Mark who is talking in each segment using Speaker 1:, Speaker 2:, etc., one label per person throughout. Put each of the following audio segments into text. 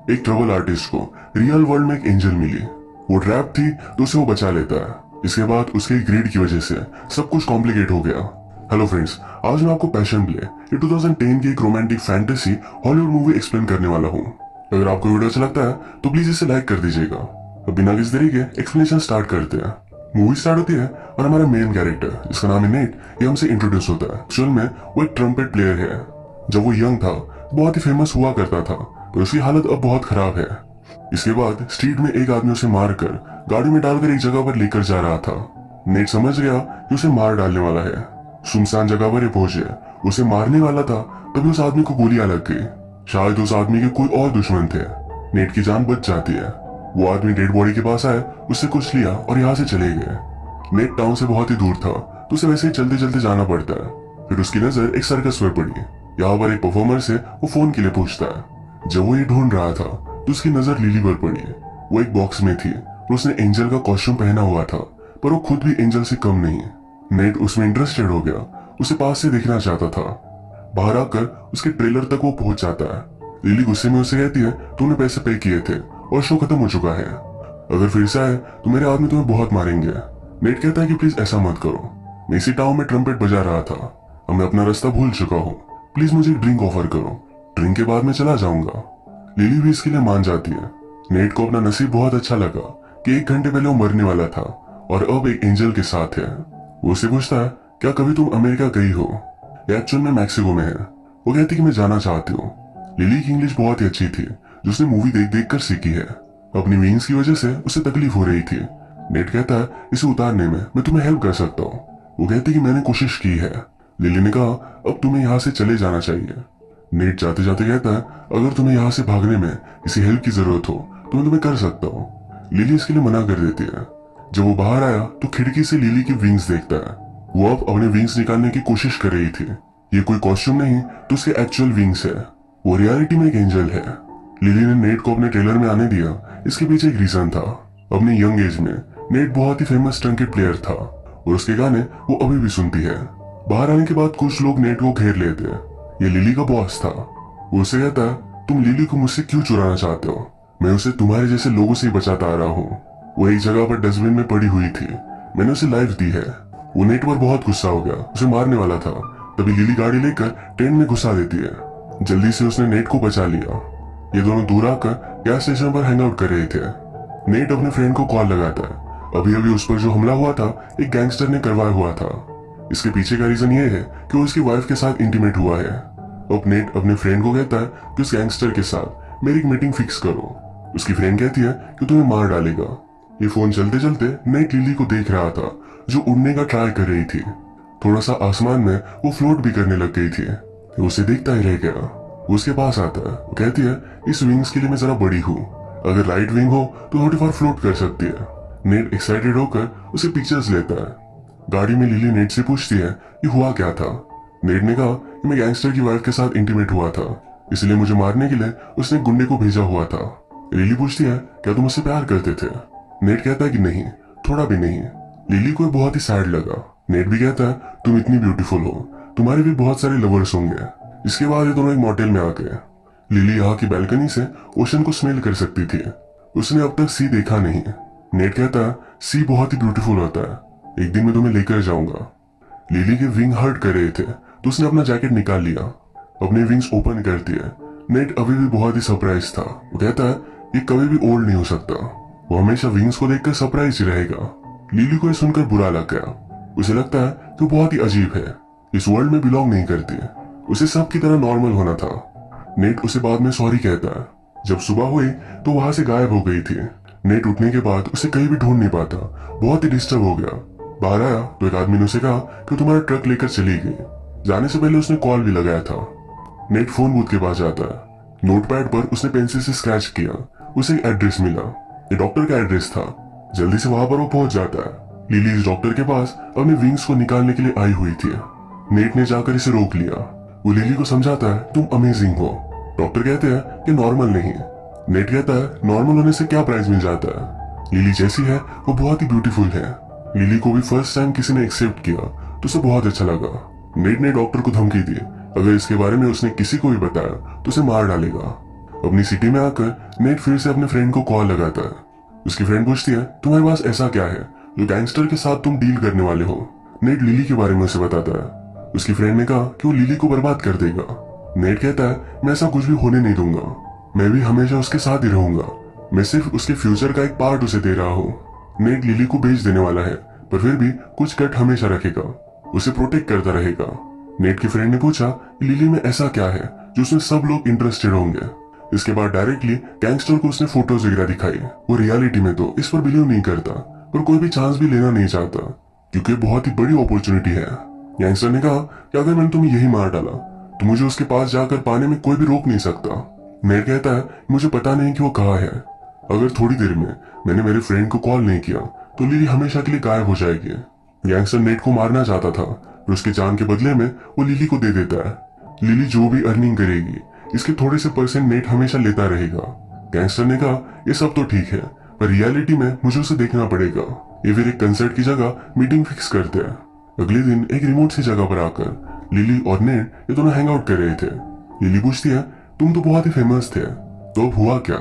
Speaker 1: एक trouble artist को real world में एक एंजल मिली। वो ट्रैप थी तो उसे वो बचा लेता है। इसके बाद उसके ग्रीड की वजह से सब कुछ कॉम्प्लिकेट हो गया। हेलो फ्रेंड्स, आज मैं आपको पैशन प्ले ये 2010 की एक romantic fantasy Hollywood movie explain करने वाला हूँ। अगर आपको वीडियो अच्छा लगता है तो प्लीज इसे लाइक कर दीजिएगा। अब बिना किसी देरी के एक्सप्लेनेशन स्टार्ट करते हैं। मूवी स्टार्ट होती है और हमारा मेन कैरेक्टर जिसका नाम है नेट, ये हमसे इंट्रोड्यूस होता है। एक्चुअल में वो एक ट्रम्पेट प्लेयर है। जब वो यंग था बहुत ही फेमस हुआ करता था, पर उसकी हालत अब बहुत खराब है। इसके बाद स्ट्रीट में एक आदमी उसे मारकर गाड़ी में डालकर एक जगह पर लेकर जा रहा था। नेट समझ गया कि उसे मार डालने वाला है। सुनसान जगह पर ये पहुंचे, उसे मारने वाला था तभी उस आदमी को गोलियां लग गई। शायद उस आदमी के कोई और दुश्मन थे। नेट की जान बच जाती है। वो आदमी डेड बॉडी के पास आए, उससे कुछ लिया और यहाँ से चले गए। नेट टाउन से बहुत ही दूर था तो उसे वैसे ही चलते चलते जाना पड़ता है। फिर उसकी नजर एक सर्कस पर पड़ी। यहाँ पर एक परफॉर्मर से वो फोन के लिए पूछता है। जब वो ये ढूंढ रहा था तो उसकी नजर लिली पर पड़ी। वो एक बॉक्स में थी और उसने एंजल का कॉस्ट्यूम पहना हुआ था, पर वो खुद भी एंजल से कम नहीं। नेट उसमें इंटरेस्टेड हो गया, उसे पास से देखना चाहता था। बाहर आकर उसके ट्रेलर तक वो पहुंच जाता है। लिली गुस्से में उसे कहती है तूने पैसे पे किए थे और शो खत्म हो चुका है। अगर फिर से आए तो मेरे आदमी तुम्हें बहुत मारेंगे। नेट कहता है कि प्लीज ऐसा मत करो, मैं इसी टाउन में ट्रम्पेट बजा रहा था, अब मैं अपना रास्ता भूल चुका हूँ, प्लीज मुझे एक ड्रिंक ऑफर करो, ड्रिंक के बाद मैं चला जाऊंगा। लिली भी इसके लिए मान जाती है। नेट को अपना नसीब बहुत अच्छा लगा कि 1 घंटे पहले वो मरने वाला था और अब एक एंजल के साथ है। वो उसे पूछता है क्या कभी तुम अमेरिका गई हो? या एक्चुअल में मैक्सिको में है। वो कहती कि मैं जाना चाहती हूँ। लिली की इंग्लिश बहुत ही अच्छी थी जो उसने मूवी देख देख कर सीखी है। अपनी विंग्स की वजह से उसे तकलीफ हो रही थी। नेट कहता है इसे उतारने में मैं तुम्हें हेल्प कर सकता हूँ। वो कहती कि मैंने कोशिश की है। लिली ने कहा अब तुम्हें यहाँ से चले जाना चाहिए। नेट जाते जाते कहता है अगर तुम्हें यहाँ से भागने में किसी हेल्प की जरूरत हो तो मैं तुम्हें कर सकता हूँ। लिली इसके लिए मना कर देती है। जब वो बाहर आया तो खिड़की से लिली की विंग्स देखता है। वो अब अपने विंग्स निकालने की कोशिश कर रही थी। ये कोई कॉस्ट्यूम नहीं तो उसके एक्चुअल विंग्स है। वो रियलिटी में एक एंजल है। लिली ने नेट को अपने ट्रेलर में आने दिया, इसके पीछे एक रीजन था। अपने यंग एज में नेट बहुत ही फेमस ट्रंकेट प्लेयर था और उसके गाने वो अभी भी सुनती है। बाहर आने के बाद कुछ लोग नेट को घेर लेते हैं। ये लिली का बॉस था। वो उसे कहता है तुम लिली को मुझसे क्यों चुराना चाहते हो? मैं उसे तुम्हारे जैसे लोगों से ही बचाता आ रहा हूँ। वो एक जगह पर डस्टबिन में पड़ी हुई थी, मैंने उसे लाइफ दी है। वो नेट पर बहुत गुस्सा हो गया, उसे मारने वाला था। तभी लिली गाड़ी लेकर ट्रेन में घुसा देती है। जल्दी से उसने नेट को बचा लिया। ये दोनों दूर आकर गैस स्टेशन पर हैंग आउट कर रहे थे। नेट अपने फ्रेंड को कॉल लगाता है। अभी अभी उस पर जो हमला हुआ था एक गैंगस्टर ने करवाया हुआ था। इसके पीछे का रीजन ये है कि वो उसकी वाइफ के साथ इंटीमेट हुआ है। अब नेट अपने फ्रेंड को कहता है कि उस गैंगस्टर के साथ मेरी एक मीटिंग फिक्स करो। उसकी फ्रेंड कहती है कि तुम्हें मार डालेगा। ये फोन चलते चलते नेट लिली को देख रहा था जो उड़ने का ट्राई कर रही थी। थोड़ा सा आसमान में वो फ्लोट भी करने लग गई थी। वो उसे देखता ही रह गया। वो उसके पास आता है। वो कहती है इस विंग्स के लिए मैं जरा बड़ी हूँ, अगर राइट विंग हो तो थोड़ी फार फ्लोट कर सकती है। नेट एक्साइटेड होकर उसे पिक्चर्स लेता है। गाड़ी में लिली नेट से पूछती है कि हुआ क्या था। नेट ने कहा कि मैं गैंगस्टर की वाइफ के साथ इंटीमेट हुआ था, इसलिए मुझे मारने के लिए उसने गुंडे को भेजा हुआ था। लिली पूछती है क्या तुम उससे प्यार करते थे? नेट कहता है कि नहीं, थोड़ा भी नहीं। लिली को बहुत ही सैड लगा। नेट भी कहता है तुम इतनी ब्यूटीफुल हो, तुम्हारे भी बहुत सारे लवर्स होंगे। इसके बाद ये दोनों एक मोटेल में आ गए। लिली यहाँ की बैल्कनी से ओशन को स्मेल कर सकती थी। उसने अब तक सी देखा नहीं। नेट कहता है सी बहुत ही ब्यूटीफुल होता है, एक दिन मैं तुम्हें लेकर जाऊंगा। लिली के विंग हर्ट कर रहे थे तो उसने अपना जैकेट निकाल लिया। अपने विंग्स ओपन करती है। नेट अभी भी बहुत ही सरप्राइज था। वो कहता है ये कभी भी ओल्ड नहीं हो सकता, वो हमेशा विंग्स को देखकर सरप्राइज ही रहेगा। लिली को यह सुनकर बुरा लग गया। उसे लगता है कि वो बहुत ही अजीब है, इस वर्ल्ड में बिलोंग नहीं करती। उसे सबकी तरह नॉर्मल होना था। नेट उसे बाद में सॉरी कहता है। जब सुबह हुई तो वहां से गायब हो गई थी। नेट उठने के बाद उसे कहीं भी ढूंढ नहीं पाता, बहुत ही डिस्टर्ब हो गया। बाहर आया तो एक आदमी ने उसे कहा कि तुम्हारा ट्रक लेकर चली गई। जाने से पहले उसने कॉल भी लगाया था। नेट फोन बूथ के पास जाता है। नोटपैड पर उसने पेंसिल से स्क्रैच किया। उसे एक एड्रेस मिला, ये डॉक्टर का एड्रेस था। जल्दी से वहां पर वो पहुंच जाता है। लिली इस डॉक्टर के पास अपने विंग्स को निकालने के लिए आई हुई थी। नेट ने जाकर इसे रोक लिया। वो लिली को समझाता है तुम अमेजिंग हो। डॉक्टर कहते हैं कि नॉर्मल नहीं। नेट कहता है नॉर्मल होने से क्या प्राइज मिल जाता है, लिली जैसी है वो बहुत ही ब्यूटीफुल है। लिली को भी फर्स्ट टाइम किसी ने एक्सेप्ट किया तो उसे बहुत अच्छा लगा। नेट ने डॉक्टर को धमकी दी अगर इसके बारे में उसने किसी को भी बताया तो उसे मार डालेगा। अपनी सिटी में आकर नेट फिर से अपने फ्रेंड को कॉल लगाता है। उसकी फ्रेंड पूछती है, तुम्हारे पास ऐसा क्या है जो गैंगस्टर के साथ तुम डील करने वाले हो। नेट लिली के बारे में उसे बताता है। उसकी फ्रेंड ने कहा कि वो लिली को बर्बाद कर देगा। नेट कहता है, मैं ऐसा कुछ भी होने नहीं दूंगा, मैं भी हमेशा उसके साथ ही रहूंगा, मैं सिर्फ उसके फ्यूचर का एक पार्ट उसे दे रहा हूँ। नेट लिली को बेच देने वाला है, पर फिर भी कुछ कट हमेशा रखेगा, उसे प्रोटेक्ट करता रहेगा। नेट की फ्रेंड ने पूछा कि लिली में ऐसा क्या है जो उसमें सब लोग इंटरेस्टेड होंगे। इसके बाद डायरेक्टली गैंगस्टर को उसने फोटोज वगैरह दिखाई। वो रियलिटी में तो इस पर बिलीव नहीं करता, पर कोई भी चांस भी लेना नहीं चाहता, क्योंकि बहुत ही बड़ी अपॉर्चुनिटी है। गैंगस्टर ने कहा कि अगर मैंने तुम्हें यही मार डाला तो मुझे उसके पास जाकर पाने में कोई भी रोक नहीं सकता। नेट कहता है, मुझे पता नहीं कि वो कहाँ है, अगर थोड़ी देर में मैंने मेरे फ्रेंड को कॉल नहीं किया तो लिली हमेशा के लिए गायब हो जाएगी। गैंगस्टर नेट को मारना चाहता था, पर उसके जान के बदले में वो लिली को दे देता है। लिली जो भी अर्निंग करेगी इसके थोड़े से परसेंट नेट हमेशा लेता रहेगा। गैंगस्टर ने कहा, ये सब तो ठीक है, पर रियलिटी में मुझे उसे देखना पड़ेगा। ये फिर एक कंसर्ट की जगह मीटिंग फिक्स करते हैं। अगले दिन एक रिमोट सी जगह पर आकर लिली और नेट ये दोनों हैंग आउट कर रहे थे। लिली पूछती है, तुम तो बहुत ही फेमस थे, तो अब हुआ क्या?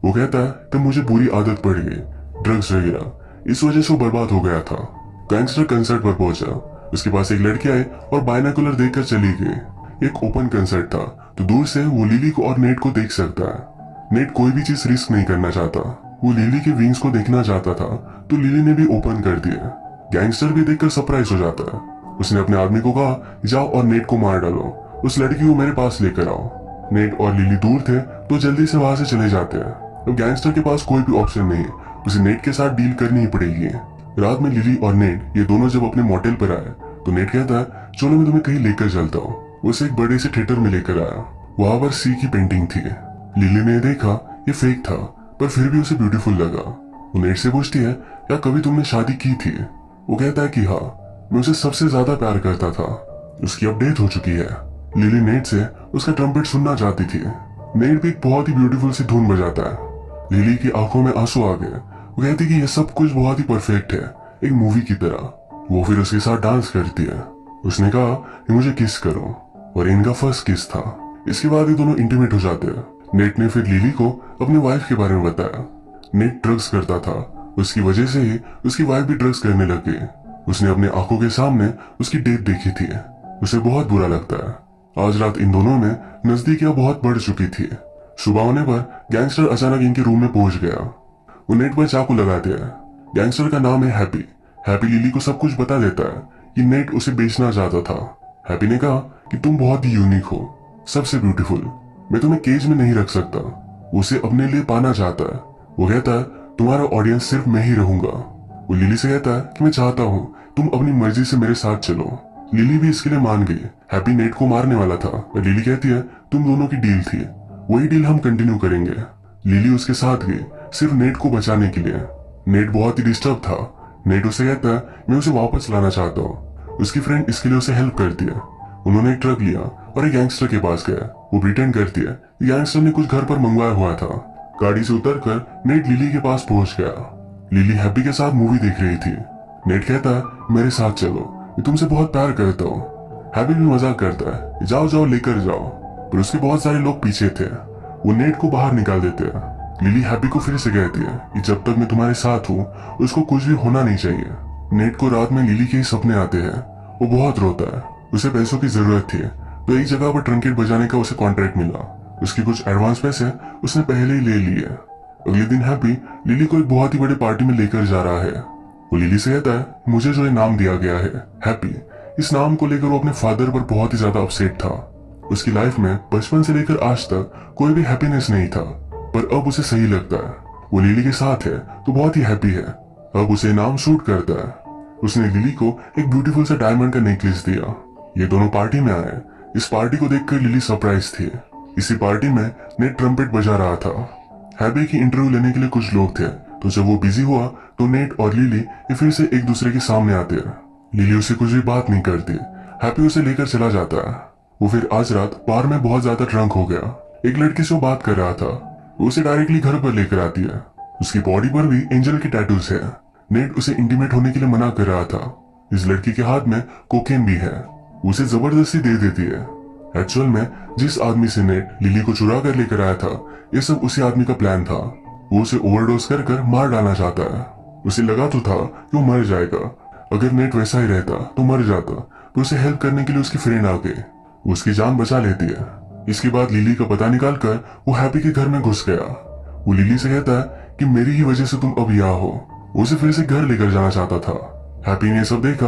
Speaker 1: वो कहता है, तब मुझे बुरी आदत पड़ गई, ड्रग्स वगैरह, इस वजह से वो बर्बाद हो गया था। गैंगस्टर कंसर्ट पर पहुंचा, उसके पास एक लड़की आई और बायनाकुलर देखकर चली गई। एक ओपन कंसर्ट था, तो दूर से वो लिली को और नेट को देख सकता है। नेट कोई भी चीज रिस्क नहीं करना चाहता, वो लिली के विंग्स को देखना चाहता था, तो लिली ने भी ओपन कर दिया। गैंगस्टर भी देखकर सरप्राइज हो जाता है। उसने अपने आदमी को कहा, जाओ और नेट को मार डालो, उस लड़की को मेरे पास लेकर आओ। नेट और लिली दूर थे, तो जल्दी से वहां से चले जाते हैं। अब गैंगस्टर के पास कोई भी ऑप्शन नहीं, उसे नेट के साथ डील करनी ही पड़ेगी। रात में लिली और नेट ये दोनों जब अपने मोटेल पर आए, तो नेट कहता है, चलो मैं तुम्हें कहीं लेकर चलता हूँ। उसे एक बड़े से थिएटर में लेकर आया। वहां पर सी की पेंटिंग थी। लिली ने देखा ये फेक था, पर फिर भी उसे ब्यूटीफुल लगा। वो नेट से पूछती है, क्या कभी तुमने शादी की थी? वो कहता है कि हाँ, मैं उसे सबसे ज्यादा प्यार करता था, उसकी अब डेथ हो चुकी है। लिली नेट से उसका ट्रम्पेट सुनना चाहती थी। नेट भी एक बहुत ही ब्यूटीफुल सी धुन बजाता है। लिली की आंखों में आंसू आ गए। वो कहती कि यह सब कुछ बहुत ही परफेक्ट है, एक मूवी की तरह। वो फिर उसके साथ डांस करती है। उसने कहा कि मुझे किस करो, और इनका फर्स्ट किस था। इसके बाद ये दोनों इंटीमेट हो जाते हैं। नेट ने फिर लिली को अपनी वाइफ के बारे में बताया। नेट ड्रग्स करता था, उसकी वजह से ही उसकी वाइफ भी ड्रग्स करने लग गई। उसने अपने आंखों के सामने उसकी डेथ देखी थी, उसे बहुत बुरा लगता है। आज रात इन दोनों में नजदीकियां बहुत बढ़ चुकी थी। सुबह होने पर गैंगस्टर अचानक इनके रूम में पहुंच गया। वो नेट पर चाकू लगाते हैं। गैंगस्टर का नाम है हैप्पी। हैप्पी लिली को सब कुछ बता देता है कि नेट उसे बेचना चाहता था। हैप्पी ने कहा कि तुम बहुत ही यूनिक हो, सबसे ब्यूटीफुल, मैं तुम्हें केज में नहीं रख सकता। उसे अपने लिए पाना चाहता है। वो कहता है, तुम्हारा ऑडियंस सिर्फ मैं ही रहूंगा। वो लिली से कहता है कि मैं चाहता हूँ तुम अपनी मर्जी से मेरे साथ चलो। लिली भी इसके लिए मान गई। हैप्पी नेट को मारने वाला था, और लिली कहती है, तुम दोनों की डील थी, वही डील हम कंटिन्यू करेंगे। लिली उसके साथ गई सिर्फ नेट को बचाने के लिए। नेट बहुत ही डिस्टर्ब था। नेट उसे कहता है, मैं उसे वापस लाना चाहता हूँ। उसकी फ्रेंड इसके लिए उसे हेल्प करती है। उन्होंने एक ट्रक लिया और एक गैंगस्टर के पास गया। वो प्रिटेंड करती है कि गैंगस्टर ने कुछ घर पर मंगवाया हुआ था। गाड़ी से उतरकर नेट लिली के पास पहुंच गया। लिली हैप्पी के साथ मूवी देख रही थी। नेट कहता है, मेरे साथ चलो, मैं तुमसे बहुत प्यार करता हूँ। हैप्पी भी मजाक करता है, जाओ जाओ लेकर जाओ, पर उसके बहुत सारे लोग पीछे थे। वो नेट को बाहर निकाल देते हैं। लिली हैप्पी को फिर से कहती है कि जब तक मैं तुम्हारे साथ हूँ उसको कुछ भी होना नहीं चाहिए। नेट को रात में लिली के ही सपने आते हैं। वो बहुत रोता है। उसे पैसों की जरूरत थी, तो एक जगह पर ट्रंकेट बजाने का उसे कॉन्ट्रैक्ट मिला। उसके कुछ एडवांस पैसे उसने पहले ही ले लिए। अगले दिन हैप्पी लिली को एक बहुत ही बड़े पार्टी में लेकर जा रहा है। वो लिली से कहता है, मुझे जो ये नाम दिया गया है हैप्पी, इस नाम को लेकर वो अपने फादर पर बहुत ही ज्यादा अपसेट था। उसकी लाइफ में बचपन से लेकर आज तक कोई भी हैप्पीनेस नहीं था, पर अब उसे सही लगता है। वो लिली के साथ है तो बहुत ही हैप्पी है। अब उसे नाम सूट करता है। उसने लिली को एक ब्यूटीफुल सा डायमंड का नेकलेस दिया। ये दोनों पार्टी में आए। इस पार्टी को देखकर लिली सरप्राइज थी। इसी पार्टी में नेट ट्रम्पेट बजा रहा था। हैप्पी की इंटरव्यू लेने के लिए कुछ लोग थे, तो जब वो बिजी हुआ तो नेट और लिली ये फिर से एक दूसरे के सामने आते हैं। लिली उसे कुछ भी बात नहीं करती। हैप्पी उसे लेकर चला जाता है। वो फिर आज रात बार में बहुत ज्यादा ड्रंक हो गया। एक लड़की से वो बात कर रहा था, वो उसे डायरेक्टली घर पर लेकर आती है। उसकी बॉडी पर भी एंजल के टैटूज है। नेट उसे इंटीमेट होने के लिए मना कर रहा था। इस लड़की के हाथ में कोकेन भी है, उसे जबरदस्ती दे देती है। एक्चुअल में जिस आदमी से नेट लिली को चुरा कर लेकर आया था, ये सब उसी आदमी का प्लान था। वो उसे ओवरडोज कर कर मार डालना चाहता है। उसे लगा तो था कि वो मर जाएगा। अगर नेट वैसा ही रहता तो मर जाता, पर उसे हेल्प करने के लिए उसकी फ्रेंड आके उसकी जान बचा लेती है। इसके बाद लिली का पता निकाल कर वो हैप्पी के घर में घुस गया। वो लिली से कहता है कि मेरी ही वजह से तुम अब यहाँ हो। वो उसे फिर से घर लेकर जाना चाहता था। हैप्पी ने सब देखा